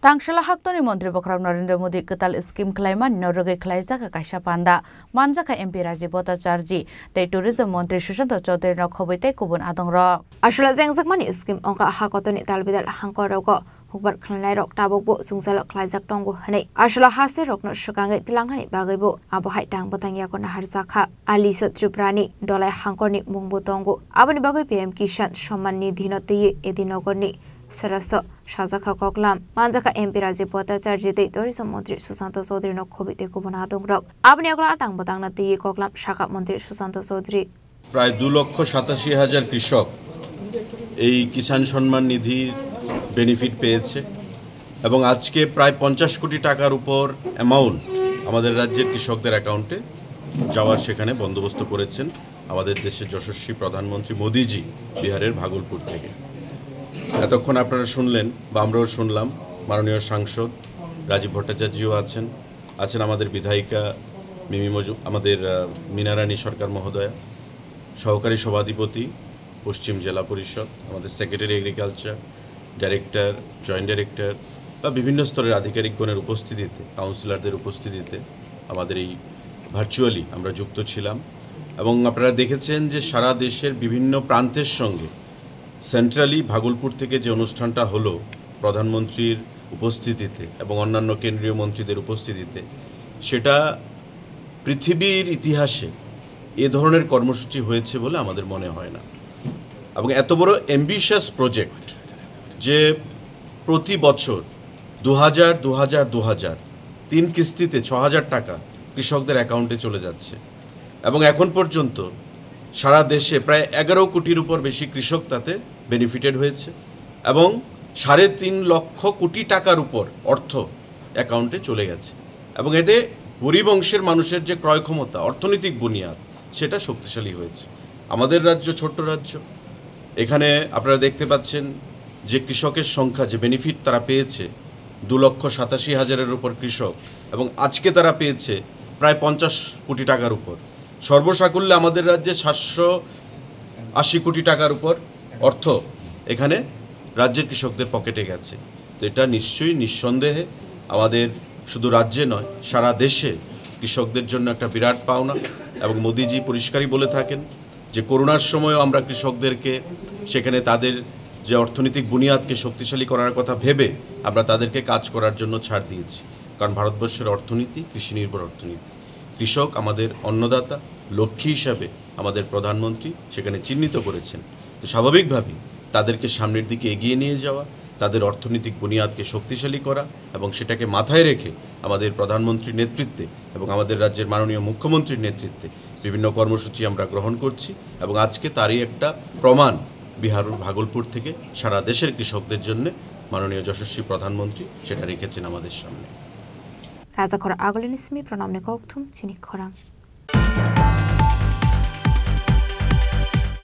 Tangshila haktoni Mantri Bokram Narendra Modi ketal skim klaiman Norge Klaisaka Kaisha Panda Manjaka MP Rajiv Bhattacharjee tei Tourism Mantri Sushant Chaudhary no khobite kubun adongra Ashla jengjakmani skim ongka hakotoni talbidal hangkoroko hukbar khlai rok tabokbo sungsalo khlaijak tongo hanei ashla hase rokno shukangai tilangnani bagaibo abo haitang botangya kona harjakha ali sotriprani dolai hangkorni mungbo tongo aboni bagai PM Kisan Samman Nidhi no tei edinogorni Saraso Shazaka Koklam Manjaka MP Rajiv Bhattacharjee tei Tourism Mantri Sushant Chaudhary no khobite kubun adongra aboni agla atang botangna tei Koklam Shaka Mantri Sushant Chaudhary প্রায় 2,87,000 কৃষক এই Kisan Samman নিধির benefit পেয়েছে এবং আজকে প্রায় 50 কোটি টাকার উপর অ্যামাউন্ট আমাদের রাজ্যের কৃষকদের অ্যাকাউন্টে যাওয়ার সেখানে বন্দোবস্ত করেছেন আমাদের দেশের যশস্বী প্রধানমন্ত্রী মোদিজি বিহারের ভাগলপুর থেকে। এতক্ষণ আপনারা শুনলেন বা আমরাও শুনলাম মাননীয় সাংসদ রাজীব ভট্টাচার্যও আছেন আমাদের বিধায়িকা আমাদের মিনারানী সরকার মহোদয়া, সহকারী সভাধিপতি পশ্চিম জেলা পরিষদ, আমাদের secretary agriculture, director, joint director বা বিভিন্ন স্তরের আধিকারিকগণের উপস্থিতিতে, কাউন্সিলরদের উপস্থিতিতে আমাদের এই ভার্চুয়ালি আমরা যুক্ত ছিলাম এবং আপনারা দেখেছেন যে সারা দেশের বিভিন্ন প্রান্তের সঙ্গে সেন্ট্রালি ভাগলপুর থেকে যে অনুষ্ঠানটা হলো প্রধানমন্ত্রীর উপস্থিতিতে এবং অন্যান্য কেন্দ্রীয় মন্ত্রীদের উপস্থিতিতে, সেটা পৃথিবীর ইতিহাসে এ ধরনের কর্মসূচি হয়েছে বলে আমাদের মনে হয় না। এবং এত বড় অ্যাম্বিশাস প্রজেক্ট যে প্রতি বছর 2000 তিন কিস্তিতে 6,000 টাকা কৃষকদের অ্যাকাউন্টে চলে যাচ্ছে এবং এখন পর্যন্ত সারা দেশে প্রায় 11 কোটির উপর বেশি কৃষক তাতে বেনিফিটেড হয়েছে এবং 3.5 লক্ষ কোটি টাকার উপর অর্থ অ্যাকাউন্টে চলে গেছে এবং এতে গরিব অংশের মানুষের যে ক্রয় ক্ষমতা, অর্থনৈতিক বুনিয়াদ, সেটা শক্তিশালী হয়েছে। আমাদের রাজ্য ছোট্ট রাজ্য, এখানে আপনারা দেখতে পাচ্ছেন যে কৃষকের সংখ্যা, যে বেনিফিট তারা পেয়েছে 2,87,000-এর উপর কৃষক এবং আজকে তারা পেয়েছে প্রায় 50 কোটি টাকার উপর। সর্বসাকুল্যে আমাদের রাজ্যে 780 কোটি টাকার উপর অর্থ এখানে রাজ্যের কৃষকদের পকেটে গেছে। তো এটা নিশ্চয়ই নিঃসন্দেহে আমাদের শুধু রাজ্যে নয় সারা দেশে কৃষকদের জন্য একটা বিরাট পাওনা এবং মোদিজি পরিষ্কারই বলে থাকেন যে করোনার সময়ও আমরা কৃষকদেরকে সেখানে তাদের যে অর্থনৈতিক বুনিয়াদকে শক্তিশালী করার কথা ভেবে আমরা তাদেরকে কাজ করার জন্য ছাড় দিয়েছি, কারণ ভারতবর্ষের অর্থনীতি কৃষি নির্ভর অর্থনীতি। কৃষক আমাদের অন্নদাতা, লক্ষ্মী হিসাবে আমাদের প্রধানমন্ত্রী সেখানে চিহ্নিত করেছেন। তো স্বাভাবিকভাবেই তাদেরকে সামনের দিকে এগিয়ে নিয়ে যাওয়া, তাদের অর্থনৈতিক বুনিয়াদকে শক্তিশালী করা এবং সেটাকে মাথায় রেখে আমাদের প্রধানমন্ত্রীর নেতৃত্বে এবং আমাদের রাজ্যের মাননীয় মুখ্যমন্ত্রীর নেতৃত্বে বিভিন্ন কর্মসূচি আমরা গ্রহণ করছি এবং আজকে তারই একটা প্রমাণ বিহার ভাগলপুর থেকে সারা দেশের কৃষকদের জন্য মাননীয় যশস্বী প্রধানমন্ত্রী সেটা রেখেছেন আমাদের সামনে। রাজাখরা আগলিনিসমি প্রণামনে কৌথুম চিনি খরাং।